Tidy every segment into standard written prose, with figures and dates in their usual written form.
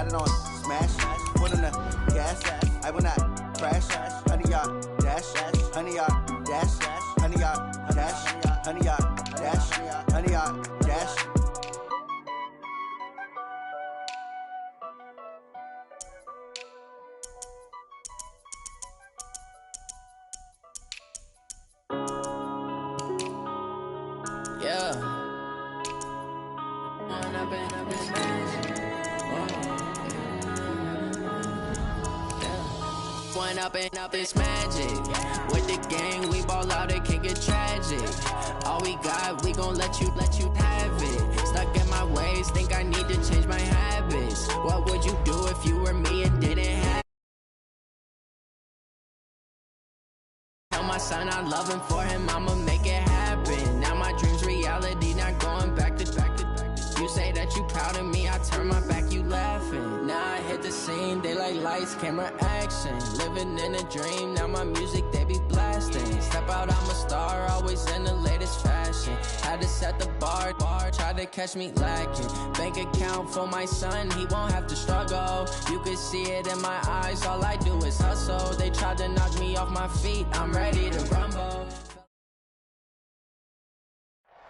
got it on smash, put on the gas, I will not crash, 100-yard dash, 100-yard dash, 100-yard dash, 100-yard dash, 100-yard dash. Yeah. One up and up is magic. With the gang, we ball out, it can get tragic. All we got, we gon' let you have it. Stuck in my ways, think I need to change my habits. What would you do if you were me and didn't have? Tell my son I love him, for him I'ma make it happen. Now my dream's reality, not going back to. You say that you proud of me, I turn my back, you laughing. Now I hit the scene, daylight lights, camera action. Living in a dream, now my music they be blasting. Step out, I'm a star, always in the latest fashion. Had to set the bar, try to catch me lacking. Bank account for my son, he won't have to struggle. You can see it in my eyes, all I do is hustle. They tried to knock me off my feet, I'm ready to rumble.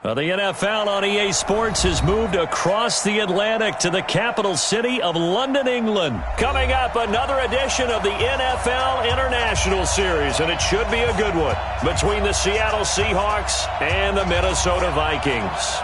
Well, the NFL on EA Sports has moved across the Atlantic to the capital city of London, England. Coming up, another edition of the NFL International Series, and it should be a good one, between the Seattle Seahawks and the Minnesota Vikings.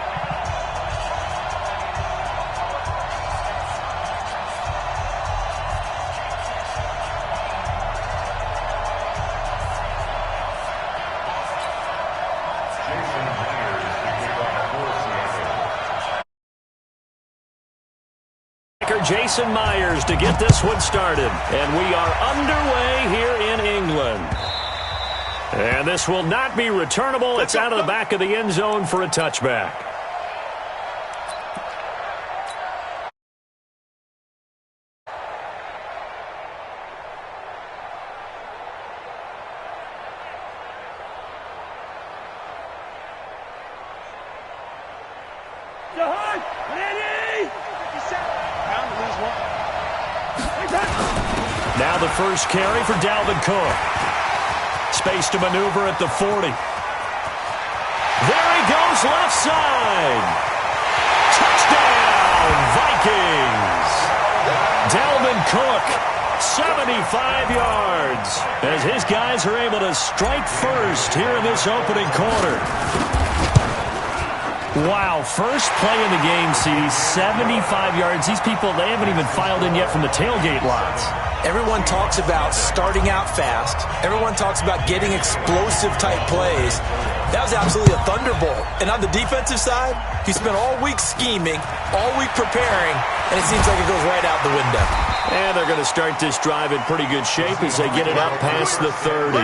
Jason Myers to get this one started. And we are underway here in England. And this will not be returnable. It's out of the back of the end zone for a touchback. Now the first carry for Dalvin Cook. Space to maneuver at the 40. There he goes, left side. Touchdown, Vikings. Dalvin Cook, 75 yards, as his guys are able to strike first here in this opening quarter. Wow, first play in the game, CD, 75 yards. These people, they haven't even filed in yet from the tailgate lots. Everyone talks about starting out fast. Everyone talks about getting explosive-type plays. That was absolutely a thunderbolt. And on the defensive side, he spent all week scheming, all week preparing, and it seems like it goes right out the window. And they're going to start this drive in pretty good shape as they get it up past the 30.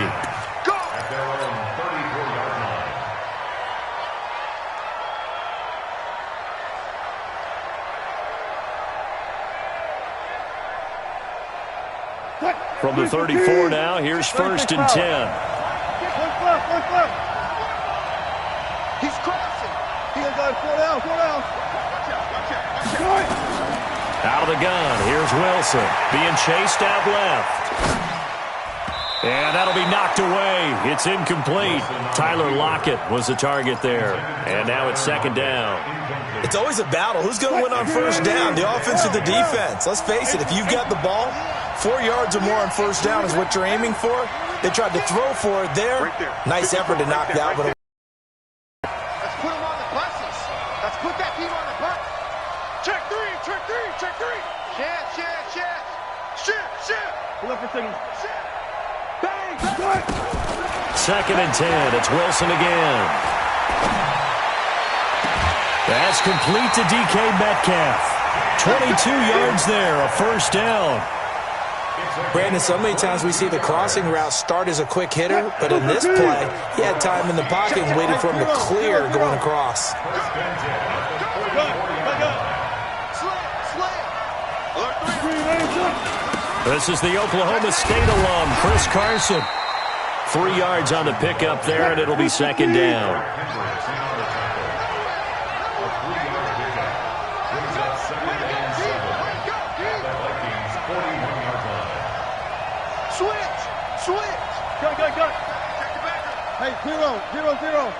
From the 34 now, here's first and 10. He's crossing. He'll go 4 down. Out of the gun, here's Wilson, being chased out left. And that'll be knocked away. It's incomplete. Tyler Lockett was the target there. And now it's second down. It's always a battle. Who's going to win on first down, the offense or the defense? Let's face it, if you've got the ball, 4 yards or more on first down is what you're aiming for. They tried to throw for it there. Nice effort to knock that one away. Let's put him on the buses. Let's put that team on the bus. Check three. Shit. Pull up for signal. Bang. Second and 10. It's Wilson again. That's complete to DK Metcalf. 22 yards there, a first down. Brandon, so many times we see the crossing route start as a quick hitter, but in this play, he had time in the pocket and waited for him to clear going across. This is the Oklahoma State alum, Chris Carson. 3 yards on the pickup there, and it'll be second down. Go. Hey, 0-0-0.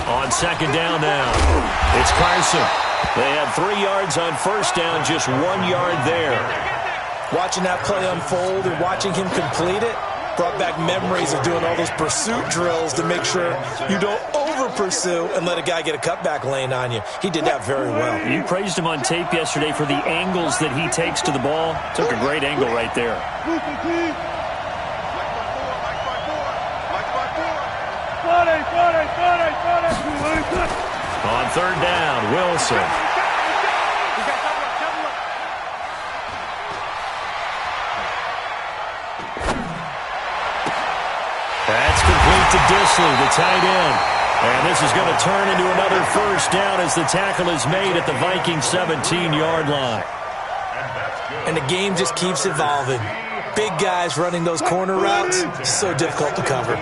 On second down now, it's Carson. They had 3 yards on first down, just 1 yard there. Watching that play unfold and watching him complete it brought back memories of doing all those pursuit drills to make sure you don't over-pursue and let a guy get a cutback lane on you. He did that very well. You praised him on tape yesterday for the angles that he takes to the ball. Took a great angle right there. On third down, Wilson. That's complete to Disley, the tight end. And this is going to turn into another first down as the tackle is made at the Vikings 17-yard line. And the game just keeps evolving. Big guys running those corner routes, so difficult to cover.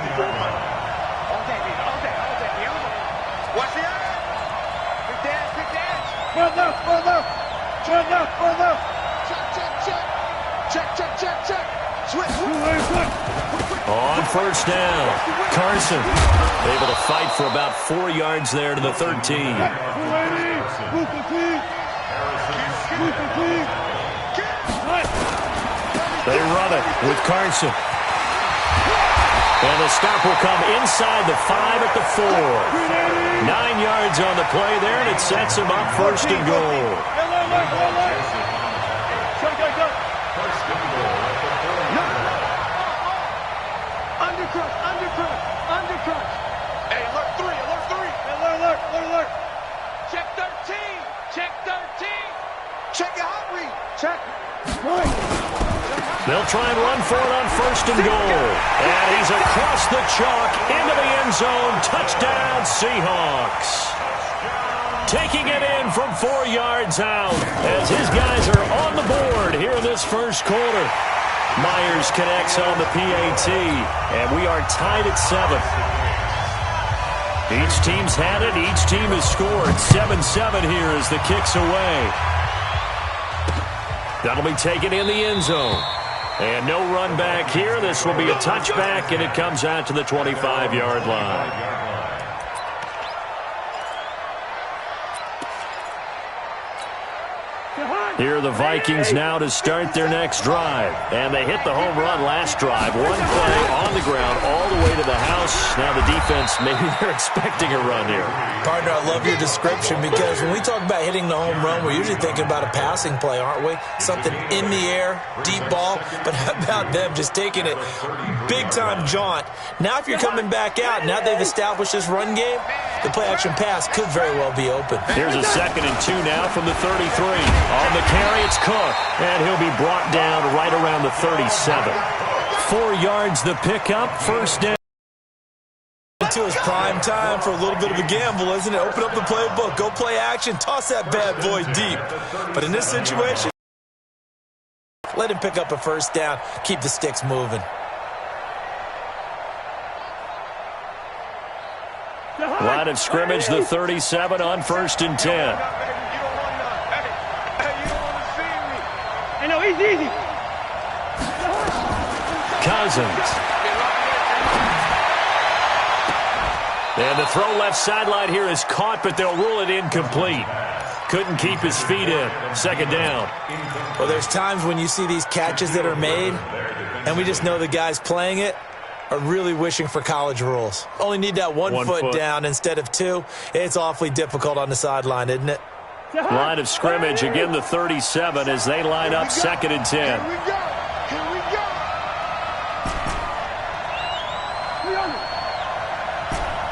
On first down, Carson able to fight for about 4 yards there to the 13. They run it with Carson. And the stop will come inside the 5 at the 4. 9 yards on the play there, and it sets him up first and goal. Undercrush. Hey, alert 3. Alert. Check 13. Check your hot read. Check. They'll try and run for it on first and goal. And he's across the chalk into the end zone. Touchdown, Seahawks. Taking it in from 4 yards out as his guys are on the board here in this first quarter. Myers connects on the PAT, and we are tied at 7. Each team's had it. Each team has scored. 7-7 here as the kick's away. That'll be taken in the end zone. And no run back here. This will be a touchback, and it comes out to the 25-yard line. Here are the Vikings now to start their next drive. And they hit the home run last drive. One play on the ground all the way to the house. Now the defense, maybe they're expecting a run here. Partner, I love your description because when we talk about hitting the home run, we're usually thinking about a passing play, aren't we? Something in the air, deep ball. But how about them just taking it big-time jaunt? Now if you're coming back out, now they've established this run game, the play-action pass could very well be open. Here's a 2nd and 2 now from the 33. On the carry, it's Cook, and he'll be brought down right around the 37. 4 yards the pickup, first down. Into his prime time for a little bit of a gamble, isn't it? Open up the playbook, go play action, toss that bad boy deep. But in this situation, let him pick up a first down, keep the sticks moving. Line of scrimmage, the 37 on 1st and 10. I know, easy. Cousins. And the throw left sideline here is caught, but they'll rule it incomplete. Couldn't keep his feet in. 2nd down. Well, there's times when you see these catches that are made, and we just know the guys playing it are really wishing for college rules. Only need that one foot down instead of 2. It's awfully difficult on the sideline, isn't it? Line of scrimmage, again the 37 as they line up 2nd and 10. Here we go.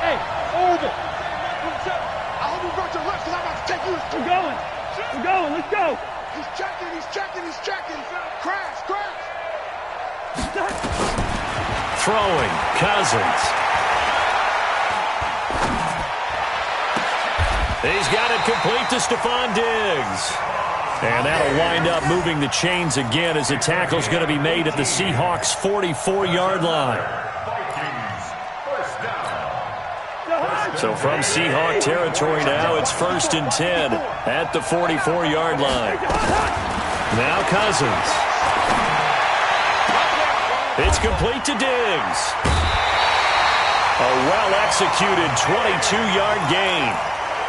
Hey, over. I hope you brought your left because I'm about to take you. We're going. Let's go. He's checking. Crash. Throwing, Cousins. He's got it complete to Stephon Diggs. And that'll wind up moving the chains again as the tackle's going to be made at the Seahawks' 44-yard line. So from Seahawk territory now, it's 1st and 10 at the 44-yard line. Now Cousins. It's complete to Diggs. A well-executed 22-yard gain.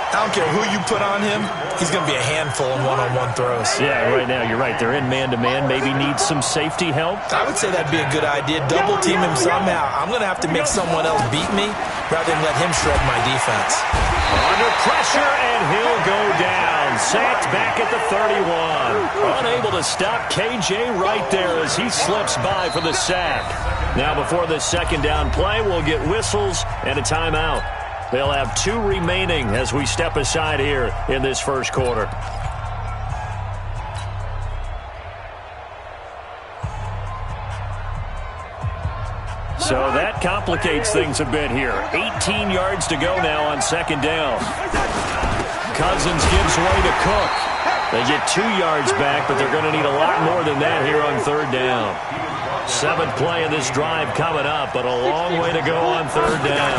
I don't care who you put on him, he's going to be a handful in one-on-one throws. Yeah, right now, you're right. They're in man-to-man. Maybe need some safety help. I would say that'd be a good idea. Double-team him somehow. I'm going to have to make someone else beat me rather than let him shred my defense. Under pressure, and he'll go down. Sacked back at the 31. Unable to stop KJ right there as he slips by for the sack. Now, before this second down play, we'll get whistles and a timeout. They'll have 2 remaining as we step aside here in this first quarter. So that complicates things a bit here. 18 yards to go now on second down. Cousins gives way to Cook. They get 2 yards back, but they're going to need a lot more than that here on third down. 7th play of this drive coming up, but a long way to go on third down.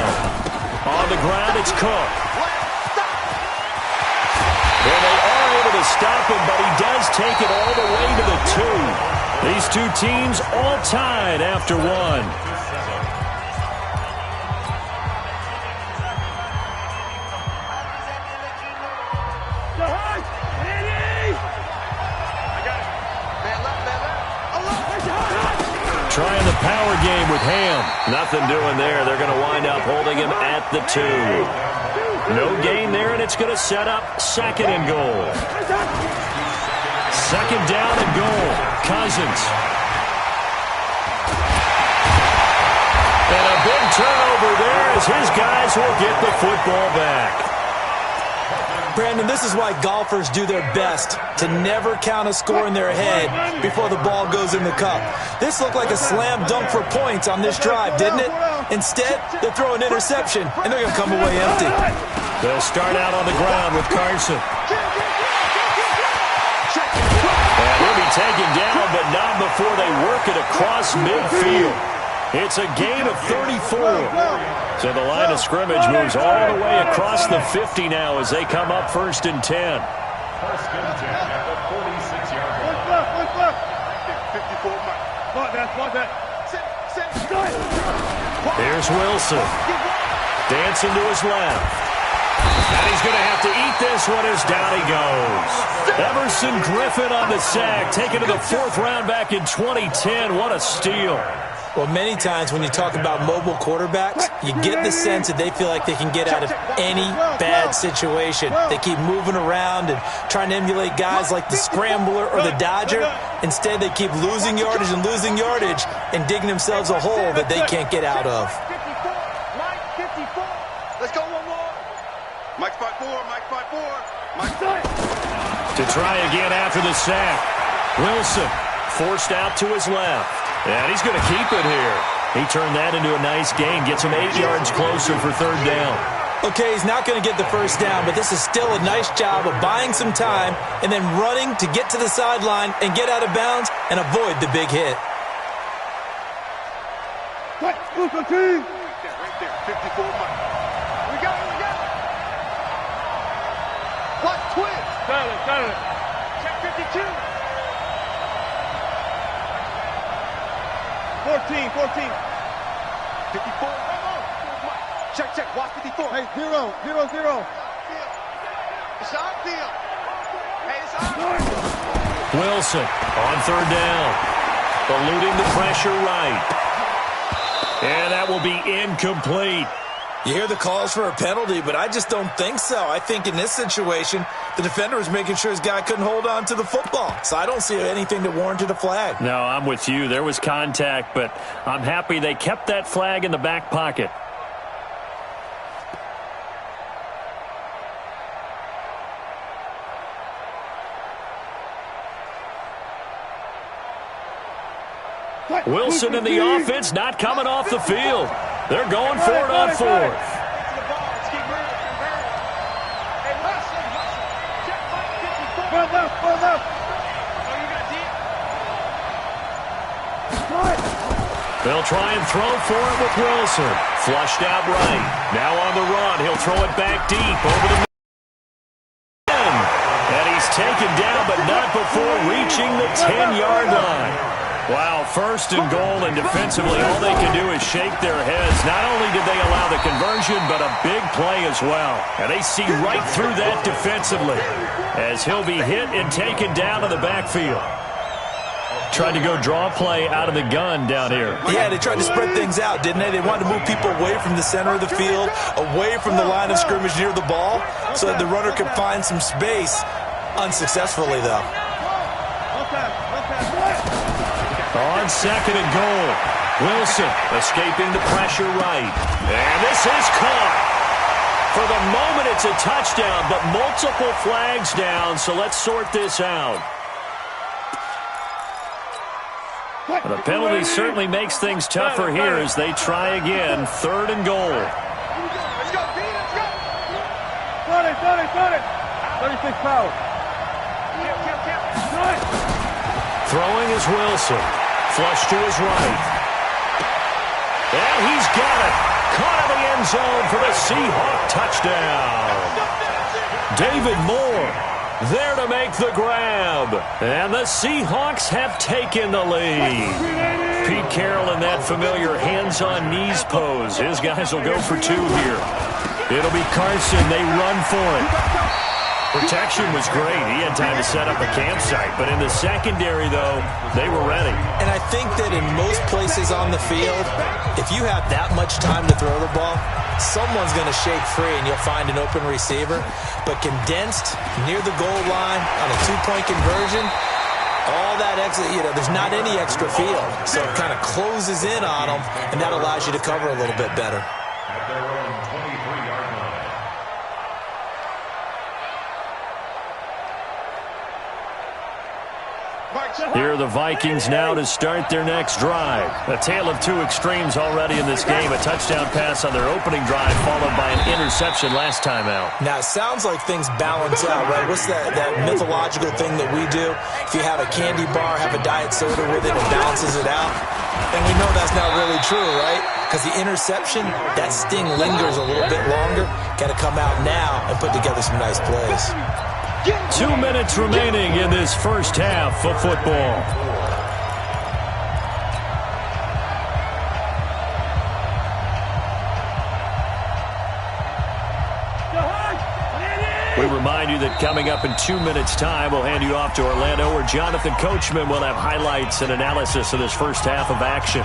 On the ground, it's Cook. And they are able to stop him, but he does take it all the way to the 2. These two teams all tied after 1. Trying the power game with Ham. Nothing doing there. They're going to wind up holding him at the 2. No gain there, and it's going to set up second and goal. Second down and goal. Cousins. And a big turnover there as his guys will get the football back. Brandon, this is why golfers do their best to never count a score in their head before the ball goes in the cup. This looked like a slam dunk for points on this drive, didn't it? Instead, they throw an interception, and they're going to come away empty. They'll start out on the ground with Carson. And he'll be taken down, but not before they work it across midfield. It's a gain of 34. So the line of scrimmage moves all the way across the 50 now as they come up 1st and 10. First and 10 at the 46-yard line. 54. Here's Wilson. Dancing to his left. And he's going to have to eat this one as down he goes. Everson Griffin on the sack, taken to the 4th round back in 2010. What a steal. Well, many times when you talk about mobile quarterbacks, you get the sense that they feel like they can get out of any bad situation. They keep moving around and trying to emulate guys like the Scrambler or the Dodger. Instead, they keep losing yardage and digging themselves a hole that they can't get out of. Mike, 54. Let's go one more. Mike, spot 4. Mike, spot 4. Mike, To try again after the sack. Wilson forced out to his left. And he's going to keep it here. He turned that into a nice gain. Gets him 8 yards closer for third down. Okay, he's not going to get the first down, but this is still a nice job of buying some time and then running to get to the sideline and get out of bounds and avoid the big hit. right there, 54 Mike. We got it. What, twist? Got it. Check 52. 14. 54. Check. Watch 54. Hey, 0. It's our deal. Hey, it's our deal. Wilson on third down. Eluding the pressure right. And that will be incomplete. You hear the calls for a penalty, but I just don't think so. I think in this situation, the defender was making sure his guy couldn't hold on to the football. So I don't see anything that warranted a flag. No, I'm with you. There was contact, but I'm happy they kept that flag in the back pocket. Wilson and the offense not coming off the field. They're going for it on 4th. They'll try and throw for it with Wilson. Flushed out right. Now on the run. He'll throw it back deep over the middle. And he's taken down, but not before reaching the 10-yard line. Wow, first and goal, and defensively all they can do is shake their heads. Not only did they allow the conversion, but a big play as well. And they see right through that defensively as he'll be hit and taken down in the backfield. Tried to go draw play out of the gun down here. Yeah, they tried to spread things out, didn't they? They wanted to move people away from the center of the field, away from the line of scrimmage near the ball, so that the runner could find some space. Unsuccessfully, though. On second and goal, Wilson escaping the pressure right. And this is caught. For the moment, it's a touchdown, but multiple flags down, so let's sort this out. The penalty certainly makes things tougher here as they try again. Third and goal. Let's go, B, let's go. 36 power. Throwing is Wilson. Flush to his right. And he's got it. Caught in the end zone for the Seahawk touchdown. David Moore there to make the grab. And the Seahawks have taken the lead. Pete Carroll in that familiar hands-on knees pose. His guys will go for two here. It'll be Carson. They run for it. Protection was great. He had time to set up a campsite. But in the secondary, though, they were ready. And I think that in most places on the field, if you have that much time to throw the ball, someone's going to shake free and you'll find an open receiver. But condensed near the goal line on a two-point conversion, all that extra, there's not any extra field. So it kind of closes in on them, and that allows you to cover a little bit better. Here are the Vikings now to start their next drive. A tale of two extremes already in this game. A touchdown pass on their opening drive followed by an interception last time out. Now, it sounds like things balance out, right? What's that mythological thing that we do? If you have a candy bar, have a diet soda with it, it balances it out. And we know that's not really true, right? Because the interception, that sting lingers a little bit longer. Got to come out now and put together some nice plays. 2 minutes remaining in this first half of football. We remind you that coming up in 2 minutes' time, we'll hand you off to Orlando, where Jonathan Coachman will have highlights and analysis of this first half of action.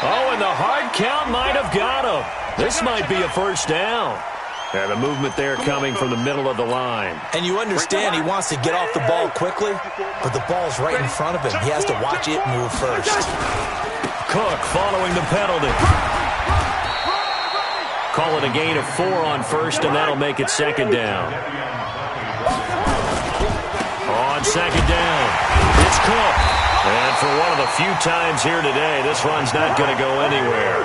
Oh, and the hard count might have got him. This might be a first down. And a movement there coming from the middle of the line. And you understand he wants to get off the ball quickly, but the ball's right in front of him. He has to watch it move first. Cook following the penalty. Call it a gain of 4 on first, and that'll make it second down. On second down, it's Cook. And for one of the few times here today, this run's not going to go anywhere.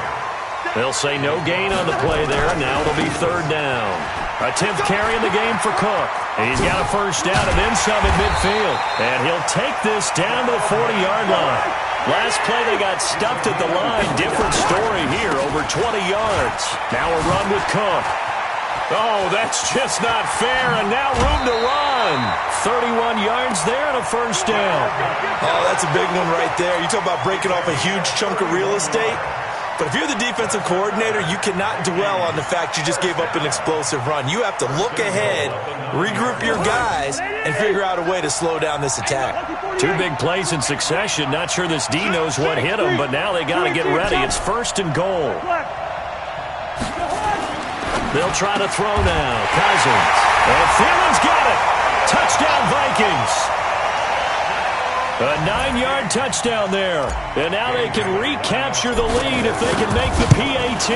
They'll say no gain on the play there. Now it'll be third down. A 10th carry in the game for Cook. He's got a first down and then some at midfield. And he'll take this down to the 40-yard line. Last play they got stuffed at the line. Different story here, over 20 yards. Now a run with Cook. Oh, that's just not fair, and now room to run. 31 yards there and a first down. Oh, that's a big one right there. You talk about breaking off a huge chunk of real estate. But if you're the defensive coordinator, you cannot dwell on the fact you just gave up an explosive run. You have to look ahead, regroup your guys, and figure out a way to slow down this attack. 2 big plays in succession. Not sure this D knows what hit him, but now they got to get ready. It's first and goal. They'll try to throw now. Cousins. And Thielman's got it. Touchdown, Vikings. A 9-yard touchdown there. And now they can recapture the lead if they can make the PAT.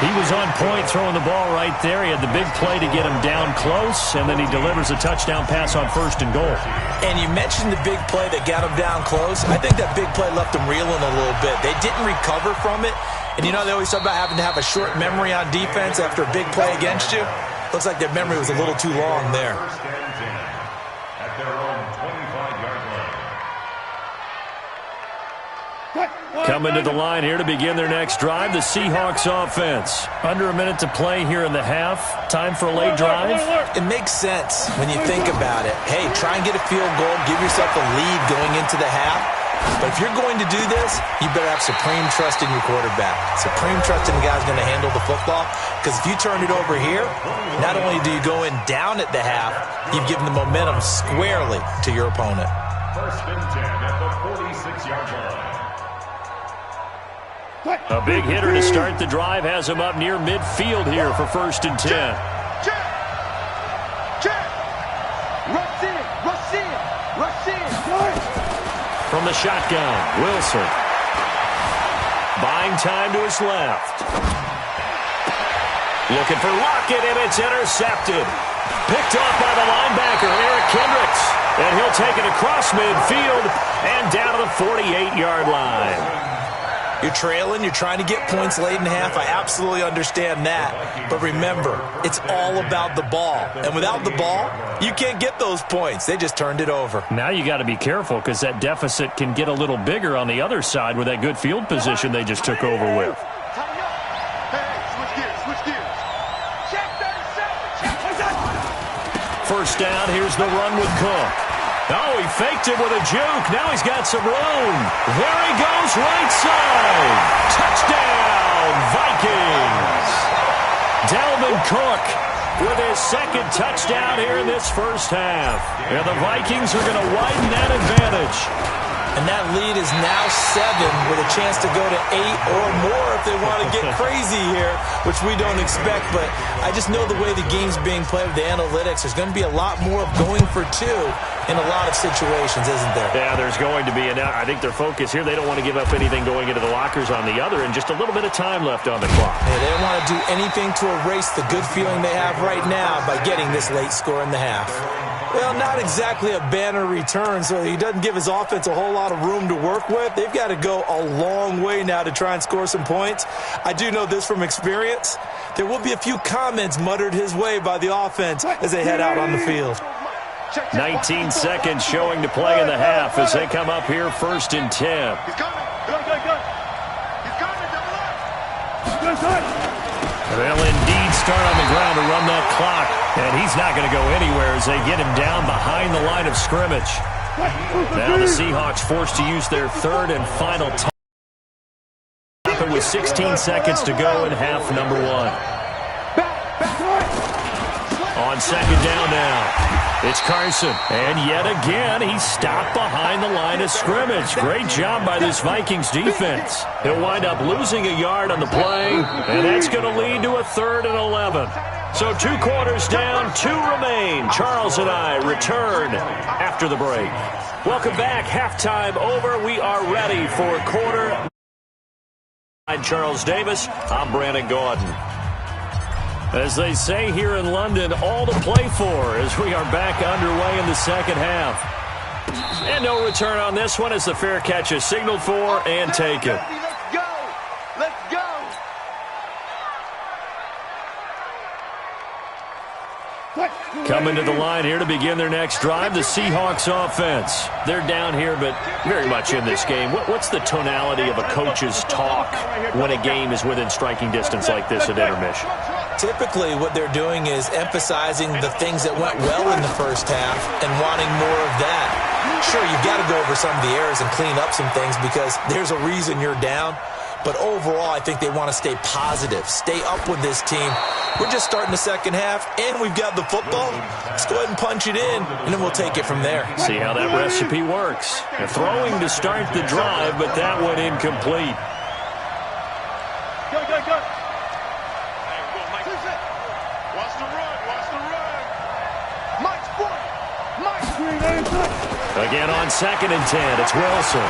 He was on point throwing the ball right there. He had the big play to get him down close, and then he delivers a touchdown pass on first and goal. And you mentioned the big play that got him down close. I think that big play left him reeling a little bit. They didn't recover from it. And you know they always talk about having to have a short memory on defense after a big play against you. Looks like their memory was a little too long there. Coming to the line here to begin their next drive, the Seahawks offense. Under a minute to play here in the half. Time for a late drive. It makes sense when you think about it. Hey, try and get a field goal, give yourself a lead going into the half. But if you're going to do this, you better have supreme trust in your quarterback. Supreme trust in the guy's going to handle the football. Because if you turn it over here, not only do you go in down at the half, you've given the momentum squarely to your opponent. First and 10 at the 46-yard line. A big hitter to start the drive has him up near midfield here for first and 10. Check. Rush in. From the shotgun, Wilson. Buying time to his left. Looking for Lockett, and it's intercepted. Picked off by the linebacker, Eric Kendricks. And he'll take it across midfield and down to the 48-yard line. You're trailing, you're trying to get points late in half. I absolutely understand that. But remember, it's all about the ball. And without the ball, you can't get those points. They just turned it over. Now you got to be careful because that deficit can get a little bigger on the other side with that good field position they just took over with. Switch gears. Check 37. First down, here's the run with Cook. Oh, he faked it with a juke. Now he's got some room. There he goes, right side. Touchdown, Vikings. Dalvin Cook with his second touchdown here in this first half. And the Vikings are going to widen that advantage. And that lead is now 7 with a chance to go to 8 or more if they want to get crazy here, which we don't expect. But I just know the way the game's being played with the analytics, there's going to be a lot more of going for 2 in a lot of situations, isn't there? Yeah, there's going to be. And I think their focus here, they don't want to give up anything going into the lockers on the other, and just a little bit of time left on the clock. Yeah, they don't want to do anything to erase the good feeling they have right now by getting this late score in the half. Well, not exactly a banner return, so he doesn't give his offense a whole lot of room to work with. They've got to go a long way now to try and score some points. I do know this from experience. There will be a few comments muttered his way by the offense as they head out on the field. 19 seconds showing to play in the half as they come up here first and 10. He's coming. Good. He's coming. Double up. They'll indeed start on the ground to run that clock. And he's not going to go anywhere as they get him down behind the line of scrimmage. Now the Seahawks forced to use their third and final time with 16 seconds to go in half number 1. On second down now. It's Carson. And yet again, he's stopped behind the line of scrimmage. Great job by this Vikings defense. He'll wind up losing a yard on the play, and that's going to lead to a 3rd and 11. So 2 quarters down, 2 remain. Charles and I return after the break. Welcome back. Halftime over. We are ready for quarter. I'm Charles Davis. I'm Brandon Gordon. As they say here in London, all to play for as we are back underway in the second half. And no return on this one as the fair catch is signaled for and taken. Let's go. Coming to the line here to begin their next drive, the Seahawks offense. They're down here, but very much in this game. What's the tonality of a coach's talk when a game is within striking distance like this at intermission? Typically, what they're doing is emphasizing the things that went well in the first half and wanting more of that. Sure, you've got to go over some of the errors and clean up some things because there's a reason you're down. But overall, I think they want to stay positive, stay up with this team. We're just starting the second half, and we've got the football. Let's go ahead and punch it in, and then we'll take it from there. See how that recipe works. They're throwing to start the drive, but that went incomplete. Go. Watch the run. Mike's Again on 2nd and 10, it's Wilson.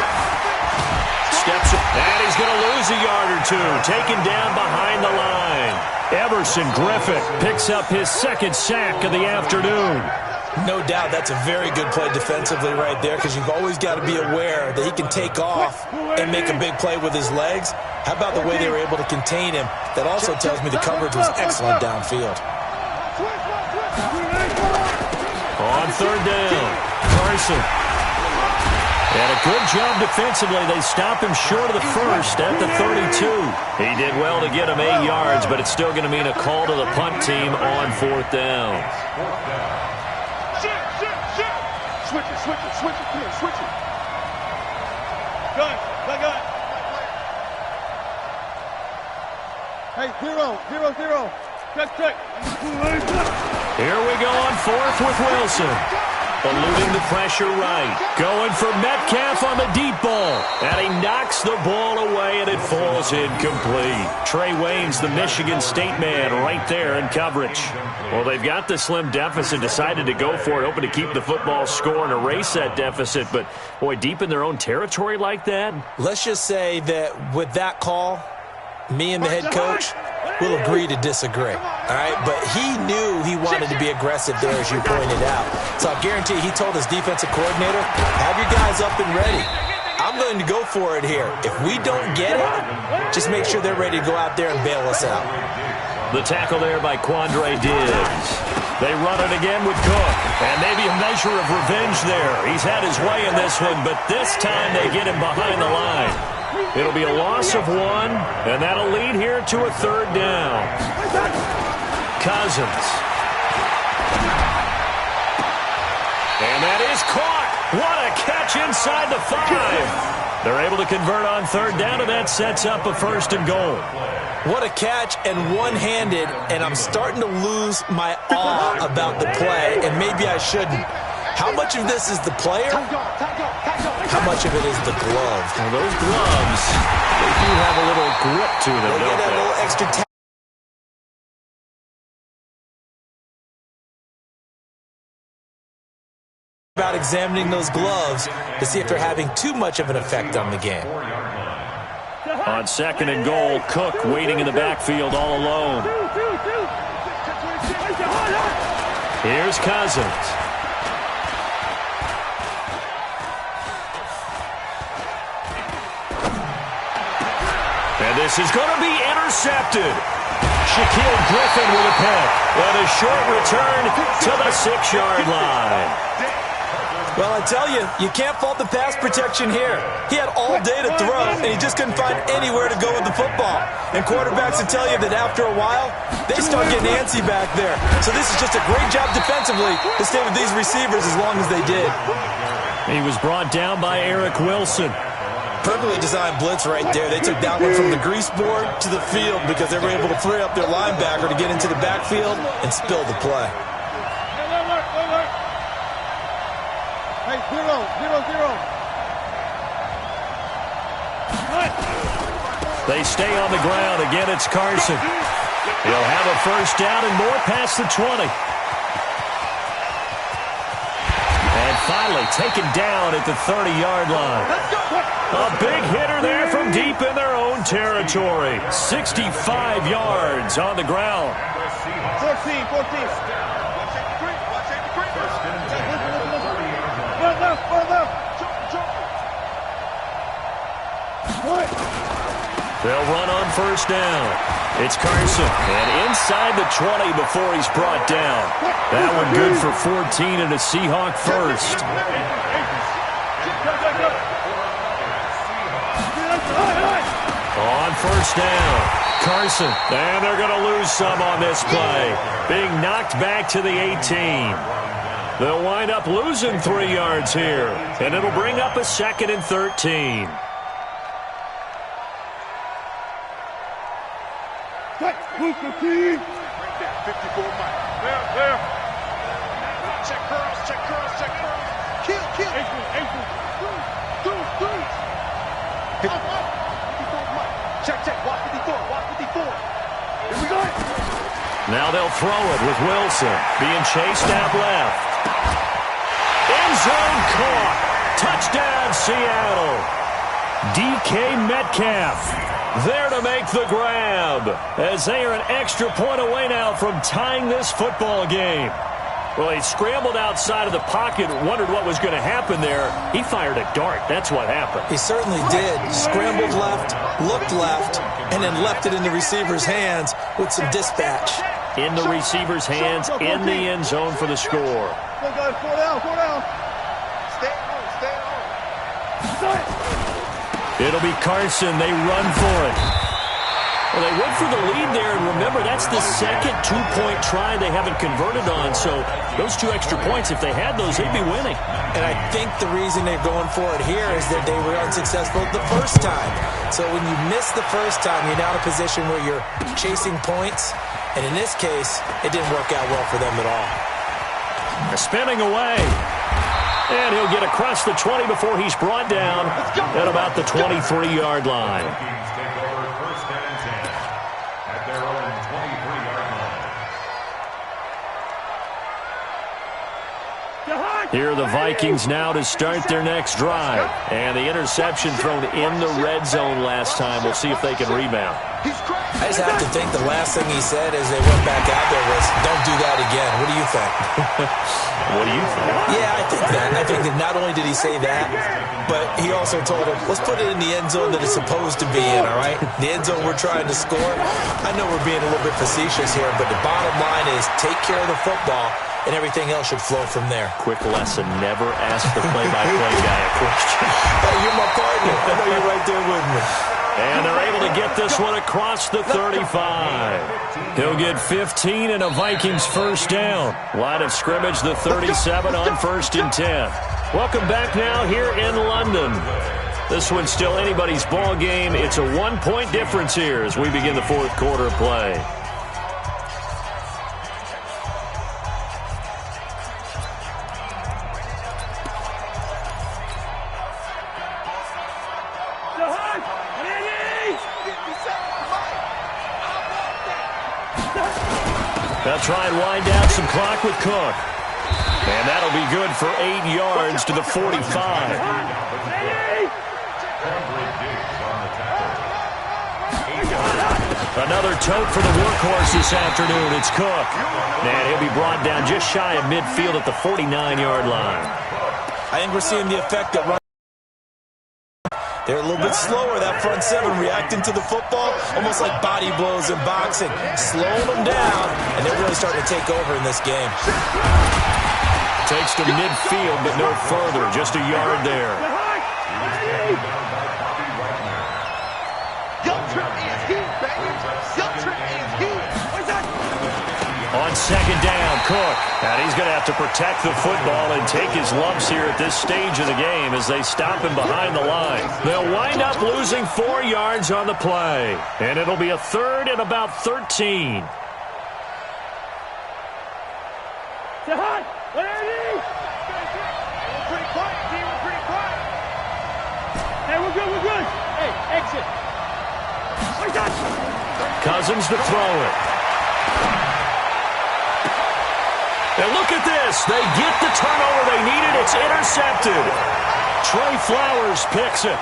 Steps up, and he's going to lose a yard or 2. Taken down behind the line. Everson Griffin picks up his 2nd sack of the afternoon. No doubt that's a very good play defensively right there because you've always got to be aware that he can take off and make a big play with his legs. How about the way they were able to contain him? That also tells me the coverage was excellent downfield. On 3rd down, Carson. And a good job defensively. They stop him short of the first at the 32. He did well to get him 8 yards, but it's still going to mean a call to the punt team on 4th down. Switch it, clear, switch it. Gun. Hey, 0. Check. Here we go on 4th with Wilson. Eluding the pressure right. Going for Metcalf on the deep ball. And he knocks the ball away, and it falls incomplete. Trey Waynes, the Michigan State man, right there in coverage. Well, they've got the slim deficit, decided to go for it, hoping to keep the football score and erase that deficit. But, boy, deep in their own territory like that? Let's just say that with that call, me and the head coach will agree to disagree. All right, but he knew he wanted to be aggressive there, as you pointed out. So I guarantee he told his defensive coordinator, have your guys up and ready. I'm going to go for it here. If we don't get it, just make sure they're ready to go out there and bail us out. The tackle there by Quandre Diggs. They run it again with Cook. And maybe a measure of revenge there. He's had his way in this one, but this time they get him behind the line. It'll be a loss of 1, and that'll lead here to a 3rd down. Cousins. And that is caught. What a catch inside the 5. They're able to convert on 3rd down, and that sets up a 1st and goal. What a catch, and one-handed, and I'm starting to lose my awe about the play, and maybe I shouldn't. How much of this is the player? How much of it is the glove? Well, those gloves, they do have a little grip to them, they don't get they? a little extra about examining those gloves to see if they're having too much of an effect on the game. On 2nd and goal, Cook waiting in the backfield all alone. Here's Cousins. And this is going to be intercepted. Shaquille Griffin with a pick. And a short return to the 6-yard line. Well, I tell you, you can't fault the pass protection here. He had all day to throw, and he just couldn't find anywhere to go with the football. And quarterbacks will tell you that after a while, they start getting antsy back there. So this is just a great job defensively to stay with these receivers as long as they did. He was brought down by Eric Wilson. Perfectly designed blitz right there. They took that one from the grease board to the field because they were able to free up their linebacker to get into the backfield and spill the play. Hey, 0. They stay on the ground. Again, it's Carson. He'll have a 1st down and more past the 20. And finally taken down at the 30-yard line. A big hitter there from deep in their own territory. 65 yards on the ground. 14. They'll run on 1st down. It's Carson. And inside the 20 before he's brought down. That one good for 14 and a Seahawk 1st. On 1st down, Carson. And they're going to lose some on this play. Being knocked back to the 18. They'll wind up losing 3 yards here. And it'll bring up a 2nd and 13. Bring that 54 Mike. There. Check curls. Kill. Ankle. Do. 54 Mike. Check. Watch 54. Here we go. Now they'll throw it with Wilson being chased out left. End zone caught. Touchdown, Seattle. DK Metcalf there to make the grab as they are an extra point away now from tying this football game. Well, he scrambled outside of the pocket, wondered what was going to happen there. He fired a dart. That's what happened. He certainly did. Scrambled left, looked left, and then left it in the receiver's hands with some dispatch. In the receiver's hands, in the end zone for the score. Go, guys. Four down. Stay on. It'll be Carson. They run for it. Well, they went for the lead there, and remember, that's the second two-point try they haven't converted on, so those 2 extra points, if they had those, they'd be winning. And I think the reason they're going for it here is that they were unsuccessful the first time. So when you miss the first time, you're now in a position where you're chasing points, and in this case, it didn't work out well for them at all. Spinning away. And he'll get across the 20 before he's brought down at about the 23-yard line. Here are the Vikings now to start their next drive. And the interception thrown in the red zone last time. We'll see if they can rebound. I just have to think the last thing he said as they went back out there was, don't do that again. What do you think? What do you think? Yeah, I think that. I think that not only did he say that, but he also told him, let's put it in the end zone that it's supposed to be in, all right? The end zone we're trying to score. I know we're being a little bit facetious here, but the bottom line is take care of the football, and everything else should flow from there. Quick lesson, never ask the play-by-play guy a question. Hey, you're my partner. I know you're right there with me. And they're able to get this one across the 35. He'll get 15 and a Vikings first down. Line of scrimmage, the 37 on 1st and 10. Welcome back now here in London. This one's still anybody's ball game. It's a 1-point difference here as we begin the 4th quarter of play. They'll try and wind down some clock with Cook. And that'll be good for 8 yards to the 45. Another tote for the workhorse this afternoon. It's Cook. And he'll be brought down just shy of midfield at the 49-yard line. I think we're seeing the effect of run. They're a little bit slower, that front 7, reacting to the football, almost like body blows in boxing, slowing them down, and they're really starting to take over in this game. Takes to midfield, but no further, just a yard there. On 2nd down, Cook. And he's going to have to protect the football and take his lumps here at this stage of the game as they stop him behind the line. They'll wind up losing 4 yards on the play. And it'll be a 3rd and about 13. Hey, we're good. Hey, exit. Cousins to throw it. And look at this. They get the turnover they needed. It's intercepted. Trey Flowers picks it.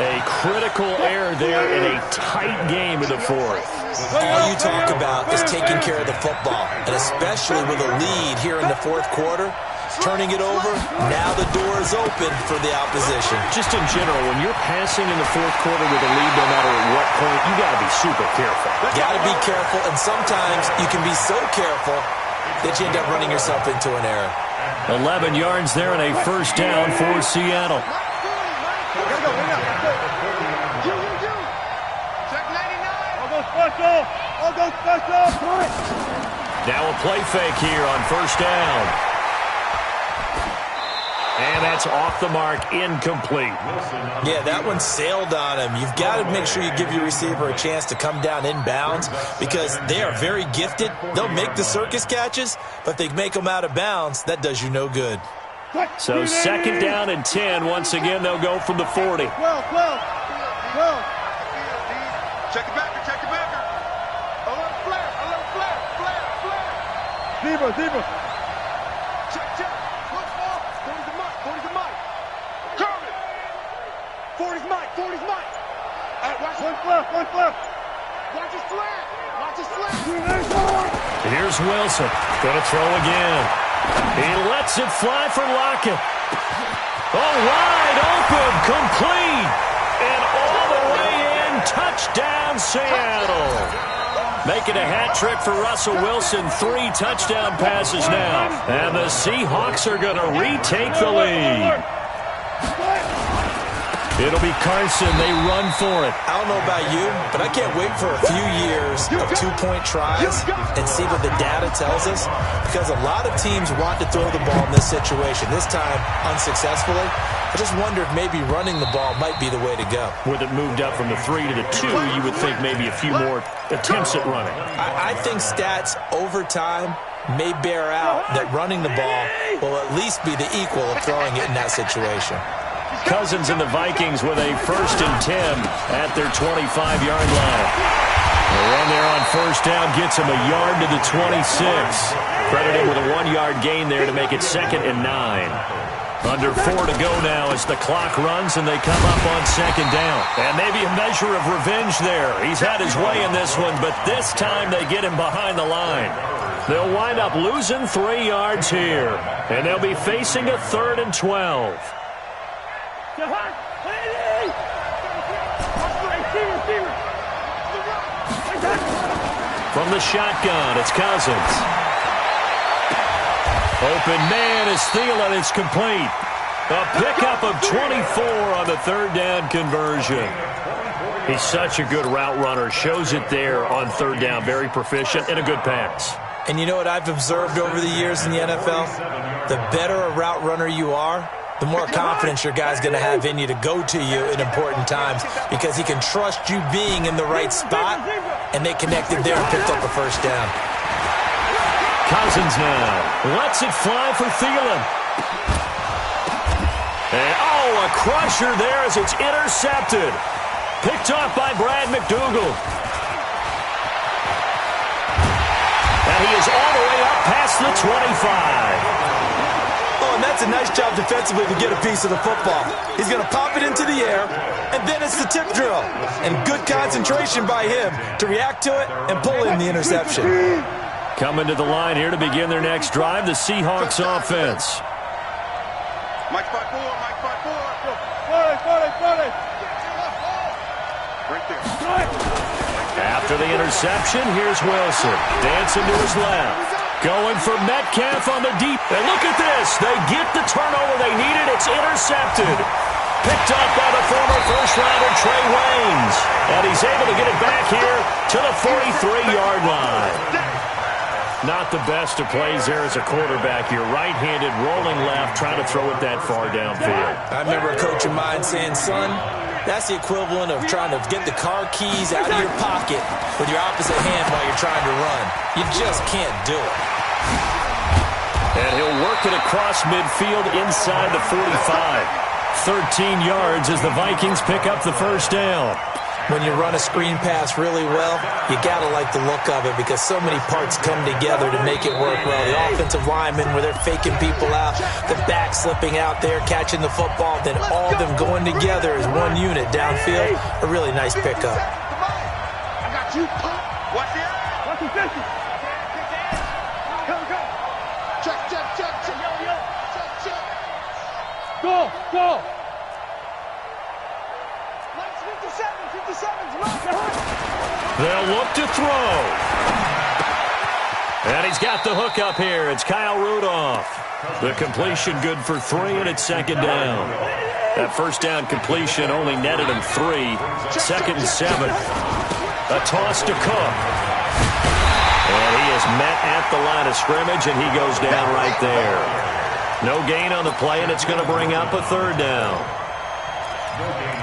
A critical error there in a tight game in the 4th. All you talk about is taking care of the football, and especially with a lead here in the 4th quarter, turning it over, now the door is open for the opposition. Just in general, when you're passing in the 4th quarter with a lead, no matter at what point, you got to be super careful. Got to be careful, and sometimes you can be so careful that you end up running yourself into an error. 11 yards there and a first down for Seattle. Now a play fake here on first down. And that's off the mark, incomplete. Yeah, that one sailed on him. You've got to make sure you give your receiver a chance to come down inbounds because they are very gifted. They'll make the circus catches, but if they make them out of bounds, that does you no good. So 2nd down and 10. Once again, they'll go from the 40. 12. Check the backer. A little flare. Zebra. Check. Look, 40's the mic. Kermit. 40's mic. All right, watch one flip. Watch his flat. Here's Wilson. Going to throw again. He lets it fly for Lockett. Oh, wide open, complete. And all the way in, touchdown Seattle. Making a hat trick for Russell Wilson. 3 touchdown passes now. And the Seahawks are going to retake the lead. It'll be Carson. They run for it. I don't know about you, but I can't wait for a few years of two-point tries and see what the data tells us, because a lot of teams want to throw the ball in this situation. This time, unsuccessfully. I just wonder if maybe running the ball might be the way to go. With it moved up from the 3 to the 2, you would think maybe a few more attempts at running. I think stats over time may bear out that running the ball will at least be the equal of throwing it in that situation. Cousins and the Vikings with a 1st and 10 at their 25-yard line. The run there on 1st down gets him a yard to the 26. Credit him with a 1-yard gain there to make it 2nd and 9. Under 4 to go now as the clock runs and they come up on 2nd down. And maybe a measure of revenge there. He's had his way in this one, but this time they get him behind the line. They'll wind up losing 3 yards here. And they'll be facing a 3rd and 12. From the shotgun, it's Cousins. Open man is Thielen. It's complete. A pickup of 24 on the 3rd down conversion. He's such a good route runner. Shows it there on 3rd down. Very proficient and a good pass. And you know what I've observed over the years in the NFL? The better a route runner you are, the more confidence your guy's going to have in you to go to you in important times, because he can trust you being in the right spot, and they connected there and picked up a 1st down. Cousins now lets it fly for Thielen. And, a crusher there as it's intercepted. Picked off by Brad McDougal. And he is all the way up past the 25. Oh, and that's a nice job defensively to get a piece of the football. He's going to pop it into the air, and then it's the tip drill. And good concentration by him to react to it and pull in the interception. Coming to the line here to begin their next drive, the Seahawks offense. Mike 5-4, Mike 5-4. Right there. After the interception, here's Wilson. Dancing to his left. Going for Metcalf on the deep. And look at this. They get the turnover they needed. It's intercepted. Picked up by the former first-rounder Trey Waynes. And he's able to get it back here to the 43-yard line. Not the best of plays there as a quarterback. You're right-handed, rolling left, trying to throw it that far downfield. I remember a coach of mine saying, son, that's the equivalent of trying to get the car keys out of your pocket with your opposite hand while you're trying to run. You just can't do it. And he'll work it across midfield inside the 45. 13 yards as the Vikings pick up the 1st down. When you run a screen pass really well, you got to like the look of it, because so many parts come together to make it work well. The offensive linemen, where they're faking people out, the back slipping out there, catching the football, then all of them going together as one unit downfield. A really nice pickup. I got you. Watch it. Watch the distance. Go. Check. Yo. Check. Go. 57's They'll look to throw. And he's got the hook up here. It's Kyle Rudolph. The completion good for 3, and it's 2nd down. That 1st down completion only netted him 3. 2nd and 7. A toss to Cook. And he is met at the line of scrimmage, and he goes down right there. No gain on the play, and it's going to bring up a 3rd down.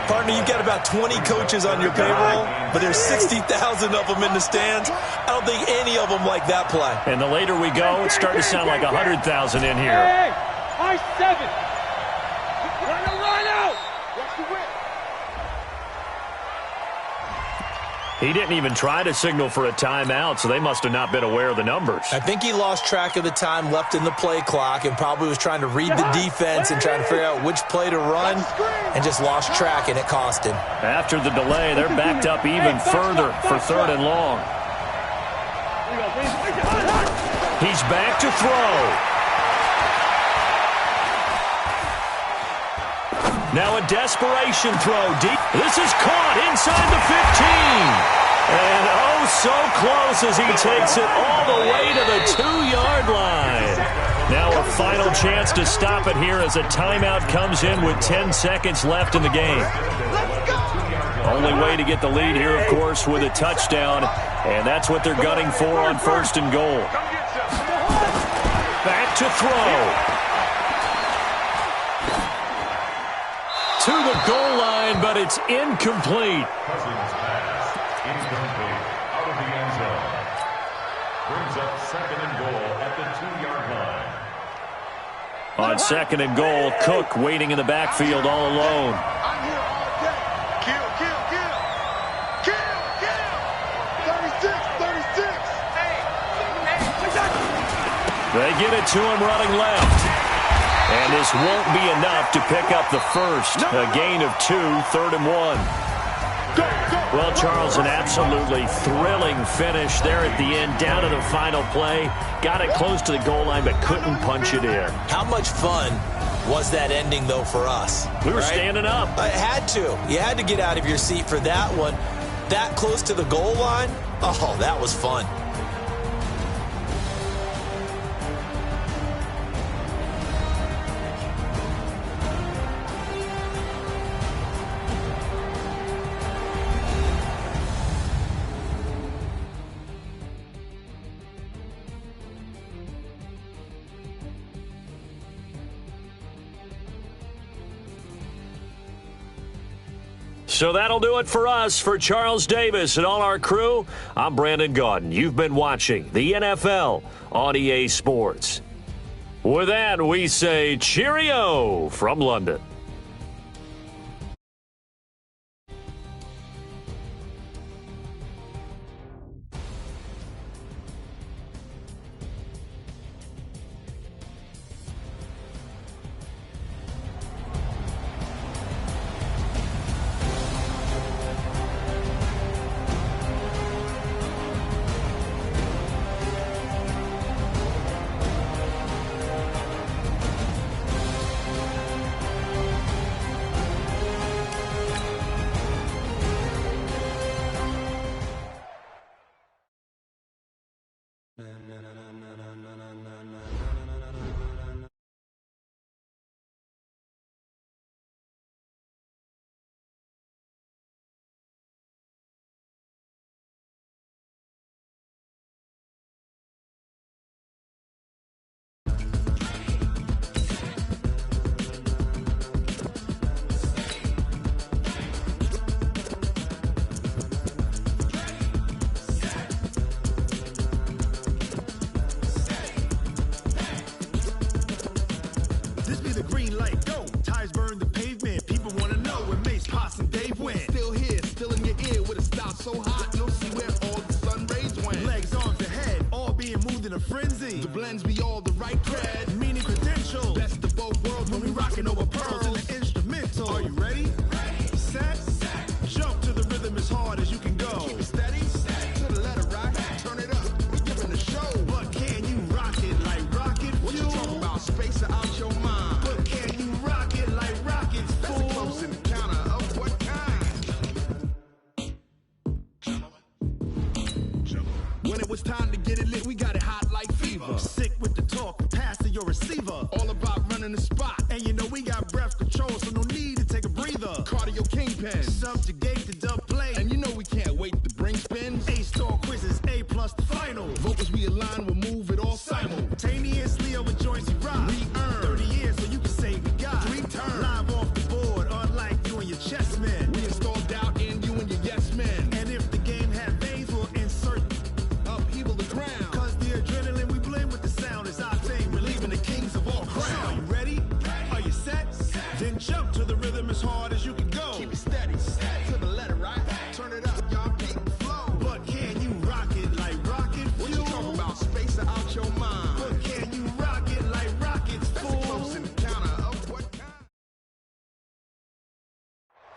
Partner, you've got about 20 coaches on your payroll, but there's 60,000 of them in the stands. I don't think any of them like that play. And the later we go, it's starting to sound like 100,000 in here. Hey, I-7. Run out. Watch the whip. He didn't even try to signal for a timeout, so they must have not been aware of the numbers. I think he lost track of the time left in the play clock and probably was trying to read the defense and trying to figure out which play to run, and just lost track, and it cost him. After the delay, they're backed up even further for 3rd and long. He's back to throw. Now a desperation throw deep. This is caught inside the 15. And so close as he takes it all the way to the 2-yard line. Now a final chance to stop it here as a timeout comes in with 10 seconds left in the game. Only way to get the lead here, of course, with a touchdown, and that's what they're gunning for on 1st and goal. Back to throw. To the goal line, but it's incomplete. Cousins pass. Incomplete. Out of the end zone. Brings up 2nd and goal at the 2-yard line. On 2nd and goal, Cook waiting in the backfield all alone. I'm here all day. Kill, kill, kill. Kill, kill. 36, 36. They get it to him running left. And this won't be enough to pick up the first. A gain of 2, 3rd and 1. Well, Charles, an absolutely thrilling finish there at the end, down to the final play. Got it close to the goal line, but couldn't punch it in. How much fun was that ending, though, for us? We were standing up. I had to. You had to get out of your seat for that one. That close to the goal line? Oh, that was fun. So that'll do it for us. For Charles Davis and all our crew, I'm Brandon Gaudin. You've been watching the NFL on EA Sports. With that, we say cheerio from London.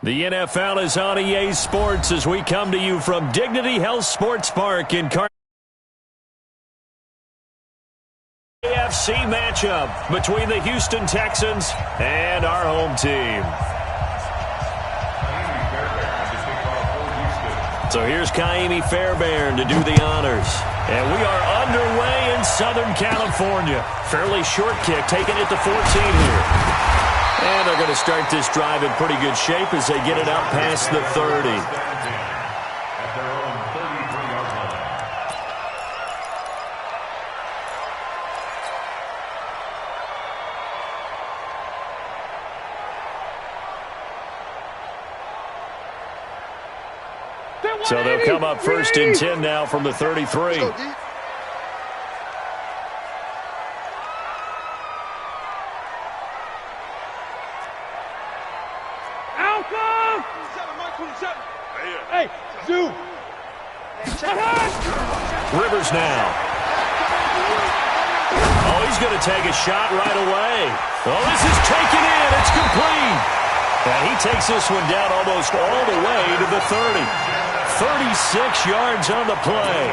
The NFL is on EA Sports as we come to you from Dignity Health Sports Park in AFC matchup between the Houston Texans and our home team. So here's Kaimi Fairbairn to do the honors. And we are underway in Southern California. Fairly short kick, taking it to 14 here. And they're going to start this drive in pretty good shape as they get it out past the 30. So they'll come up first and 10 now from the 33. Hey, Zoo. Rivers now. Oh, he's going to take a shot right away. Oh, this is taken in. It's complete. And he takes this one down almost all the way to the 30. 36 yards on the play.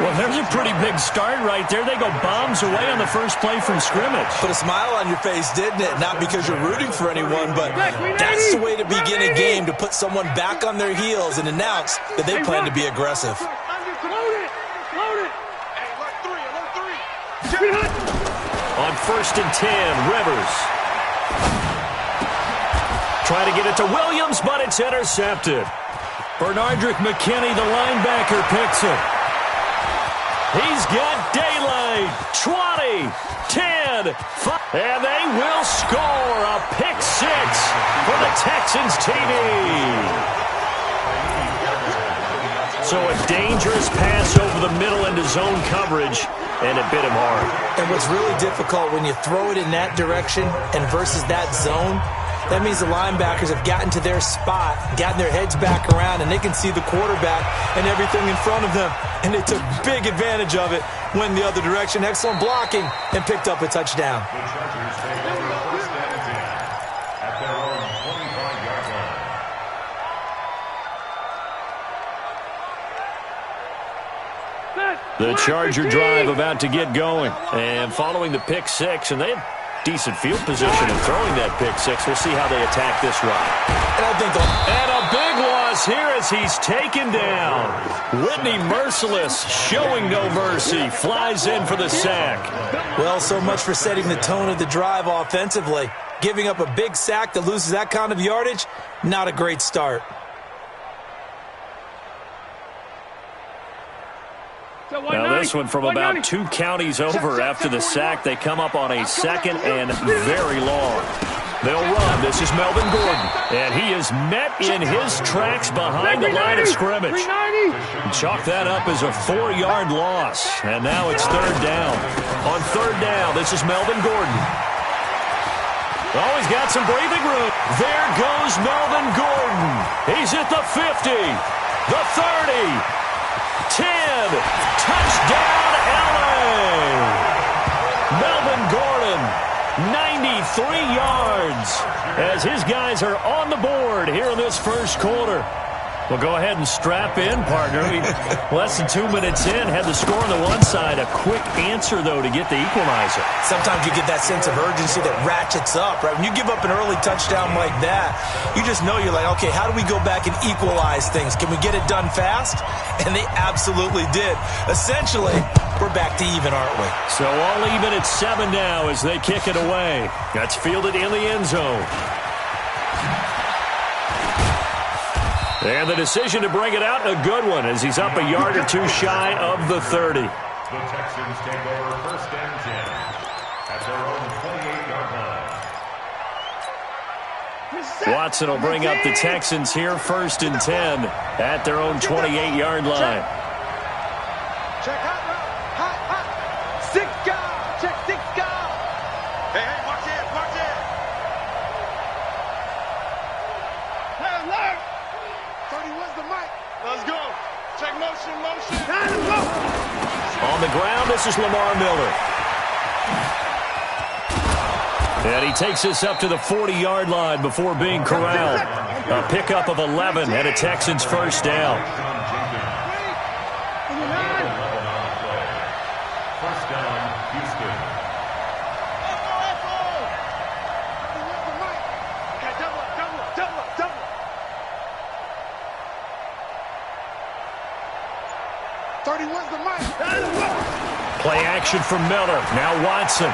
Well, there's a pretty big start right there. They go bombs away on the first play from scrimmage. Put a smile on your face, didn't it? Not because you're rooting for anyone, but that's the way to begin a game, to put someone back on their heels and announce that they plan to be aggressive. Load it. Hey, alert 3. On first and 10, Rivers. Trying to get it to Williams, but it's intercepted. Bernardrick McKinney, the linebacker, picks it. He's got daylight. 20, 10, 5. And they will score a pick six for the Texans TD. So a dangerous pass over the middle into zone coverage, and it bit him hard. And what's really difficult when you throw it in that direction and versus that zone, that means the linebackers have gotten to their spot, gotten their heads back around, and they can see the quarterback and everything in front of them. And they took big advantage of it, went the other direction, excellent blocking, and picked up a touchdown. The Chargers take over first and 10 at their own 25-yard line. The Charger drive about to get going. And following the pick six, and they had decent field position in throwing that pick six. We'll see how they attack this run. And a big loss here as he's taken down. Whitney Merciless, showing no mercy, flies in for the sack. Well, so much for setting the tone of the drive offensively. Giving up a big sack that loses that kind of yardage, not a great start. Now this one from about 2 counties over after the sack. They come up on a second and very long. They'll run. This is Melvin Gordon. And he is met in his tracks behind the line of scrimmage. Chalk that up as a 4-yard loss. And now it's third down. On third down, this is Melvin Gordon. Oh, he's got some breathing room. There goes Melvin Gordon. He's at the 50, the 30. 10, touchdown LA! Melvin Gordon, 93 yards, as his guys are on the board here in this first quarter. Well, go ahead and strap in, partner. Less than 2 minutes in, had the score on the one side. A quick answer, though, to get the equalizer. Sometimes you get that sense of urgency that ratchets up, right? When you give up an early touchdown like that, you just know you're like, okay, how do we go back and equalize things? Can we get it done fast? And they absolutely did. Essentially, we're back to even, aren't we? So all even at 7 now as they kick it away. That's fielded in the end zone. And the decision to bring it out, a good one, as he's up a yard or two shy of the 30. The Texans take over first and 10 at their own 28-yard line. Watson will bring up the Texans here first and 10 at their own 28-yard line. Check hot route. Hot. 6 guard. Check 6 guard. Hey, watch it. Hey, alert. 31's the mic. Let's go. Check motion. Let's go. On the ground, this is Lamar Miller. And he takes this up to the 40-yard line before being corralled. A pickup of 11 and a Texans first down. First down, Houston. Double. 40, where's the mic? Play action from Miller. Now Watson.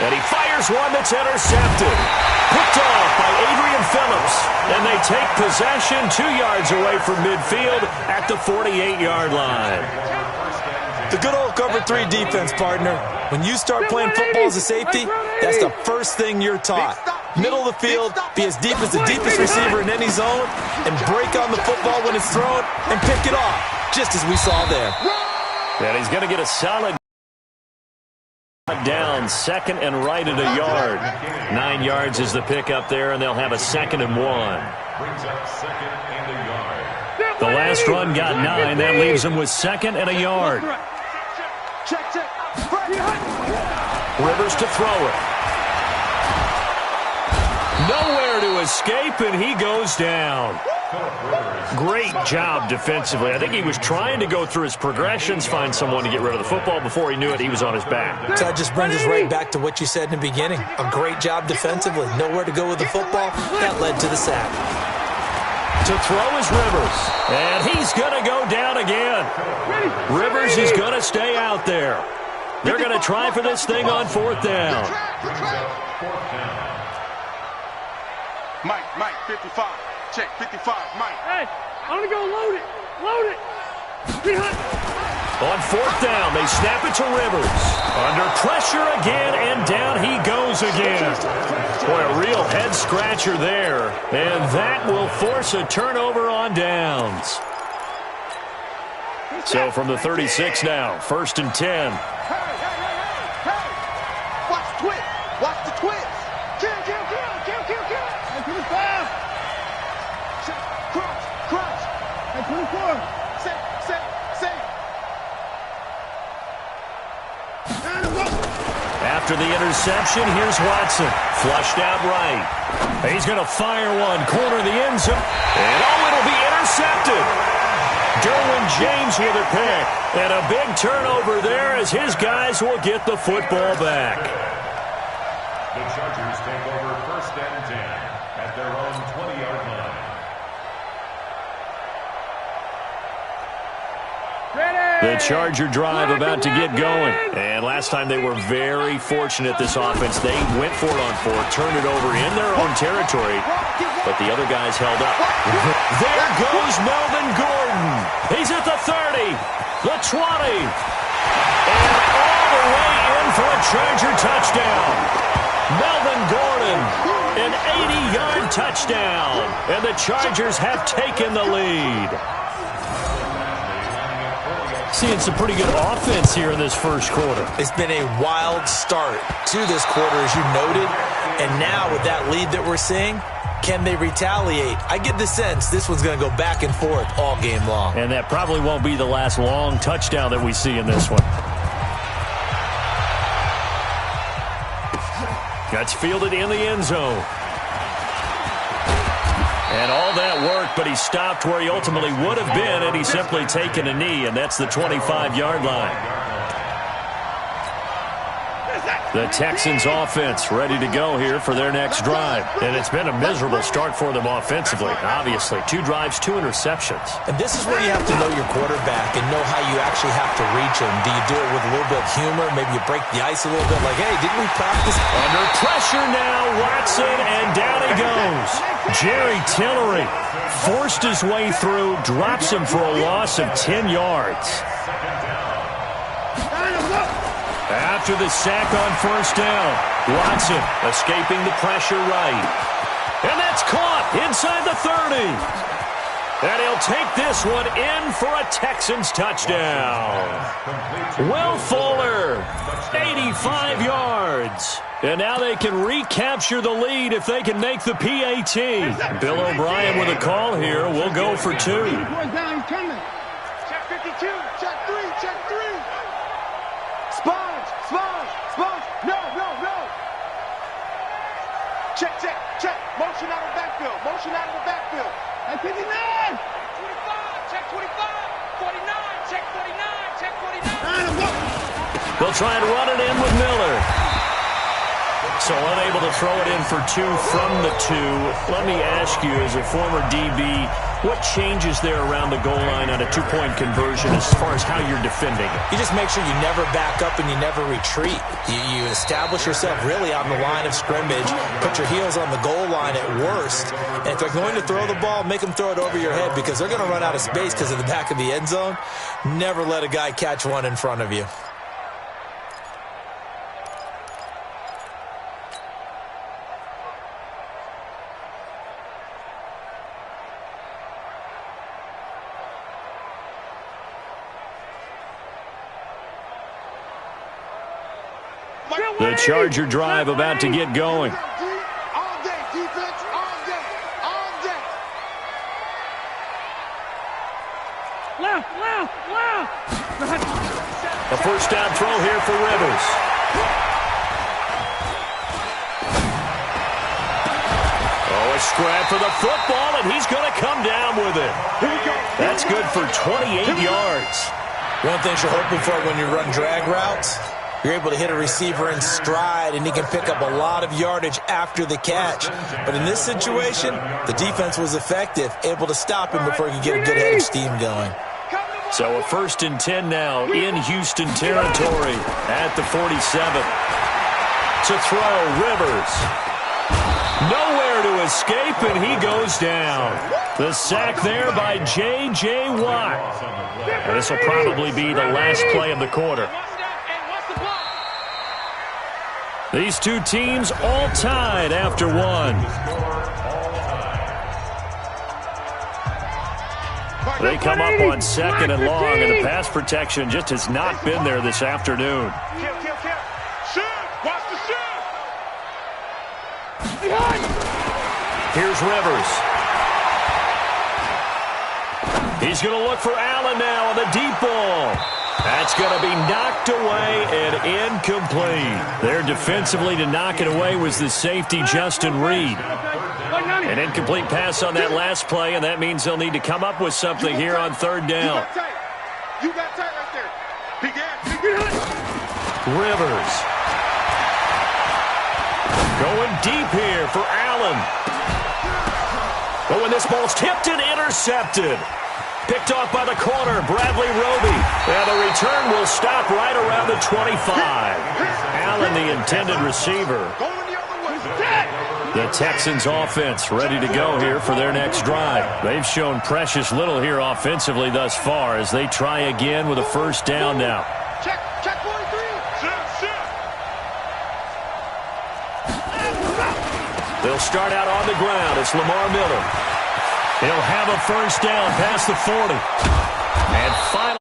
And he fires one that's intercepted. Picked off by Adrian Phillips. And they take possession 2 yards away from midfield at the 48-yard line. The good old cover 3 defense, partner. When you start playing football as a safety, that's the first thing you're taught. Middle of the field, be as deep as the deepest receiver in any zone, and break on the football when it's thrown and pick it off, just as we saw there. And he's going to get a solid down, second and right at a yard. 9 yards is the pickup there, and they'll have a 2nd and 1. Brings up 2nd and a yard. The last run got 9. That leaves them with 2nd and a yard. Rivers to throw it. Nowhere to escape, and he goes down. Great job defensively. I think he was trying to go through his progressions, find someone to get rid of the football. Before he knew it, he was on his back. So that just brings us right back to what you said in the beginning. A great job defensively. Nowhere to go with the football. That led to the sack. To throw is Rivers. And he's going to go down again. Rivers is going to stay out there. They're going to try for this thing on 4th down. Mike, 55. Check, 55, Mike. Hey, I'm going to go load it. Load it. On 4th down, they snap it to Rivers. Under pressure again, and down he goes again. Boy, a real head-scratcher there. And that will force a turnover on downs. So from the 36 now, 1st and 10. Hey. Watch the twist. Watch the twist. Kill. Hey, 25. Crunch. Hey, 24. Say. After the interception, here's Watson. Flushed out right. He's going to fire one, corner of the end zone. And it'll be intercepted. Derwin James with a pick. And a big turnover there as his guys will get the football back. The Chargers take over 1st and 10 at their own 20-yard line. The Charger drive about to get going. And last time they were very fortunate, this offense. They went for it on 4, turned it over in their own territory, but the other guys held up. There goes Melvin Gordon. He's at the 30, the 20, and all the way in for a Charger touchdown. Melvin Gordon, an 80-yard touchdown, and the Chargers have taken the lead. Seeing some pretty good offense here in this first quarter. It's been a wild start to this quarter, as you noted. And now with that lead that we're seeing, can they retaliate? I get the sense this one's going to go back and forth all game long. And that probably won't be the last long touchdown that we see in this one. That's fielded in the end zone. And all that work, but he stopped where he ultimately would have been had he simply taken a knee, and that's the 25-yard line. The Texans offense ready to go here for their next drive. And it's been a miserable start for them offensively, obviously. 2 drives, 2 interceptions. And this is where you have to know your quarterback and know how you actually have to reach him. Do you do it with a little bit of humor? Maybe you break the ice a little bit like, hey, didn't we practice? Under pressure now, Watson, and down he goes. Jerry Tillery forced his way through, drops him for a loss of 10 yards. After the sack on 1st down, Watson escaping the pressure right. And that's caught inside the 30. And he'll take this one in for a Texans touchdown. Will Fuller, 85 yards. And now they can recapture the lead if they can make the PAT. Bill O'Brien with a call here. We'll go for 2. Check 52. Check 3. Check 3. Sponge. No. Check. Motion out of the backfield. Hey, 59. 25. Check 25. 49. Check 49. Check 49. They'll try and run it in with Miller. So unable to throw it in for 2 from the 2. Let me ask you, as a former DB, what changes there around the goal line on a 2-point conversion as far as how you're defending it? You just make sure you never back up and you never retreat. You establish yourself really on the line of scrimmage, put your heels on the goal line at worst, and if they're going to throw the ball, make them throw it over your head because they're going to run out of space because of the back of the end zone. Never let a guy catch one in front of you. The Charger drive about to get going. All day, defense, all day, all day. Left. A first down throw here for Rivers. Oh, a scrap for the football, and he's going to come down with it. That's good for 28 yards. One of the things you're hoping for when you run drag routes, you're able to hit a receiver in stride, and he can pick up a lot of yardage after the catch. But in this situation, the defense was effective, able to stop him before he could get a good head of steam going. So a 1st and 10 now in Houston territory at the 47. To throw, Rivers. Nowhere to escape, and he goes down. The sack there by J.J. Watt. And this will probably be the last play of the quarter. These two teams all tied after 1. They come up on 2nd and long, and the pass protection just has not been there this afternoon. Shoot! Watch the shoot! Here's Rivers. He's going to look for Allen now on the deep ball. That's going to be knocked away and incomplete. There defensively to knock it away was the safety, Justin Reed. An incomplete pass on that last play, and that means they'll need to come up with something here on 3rd down. You got tight right there. Rivers. Going deep here for Allen. But when this ball's tipped and intercepted. Picked off by the corner, Bradley Roby. And the return will stop right around the 25. Allen, the intended receiver. The Texans offense ready to go here for their next drive. They've shown precious little here offensively thus far as they try again with a 1st down now. Check 43. They'll start out on the ground. It's Lamar Miller. He'll have a 1st down past the 40. And finally,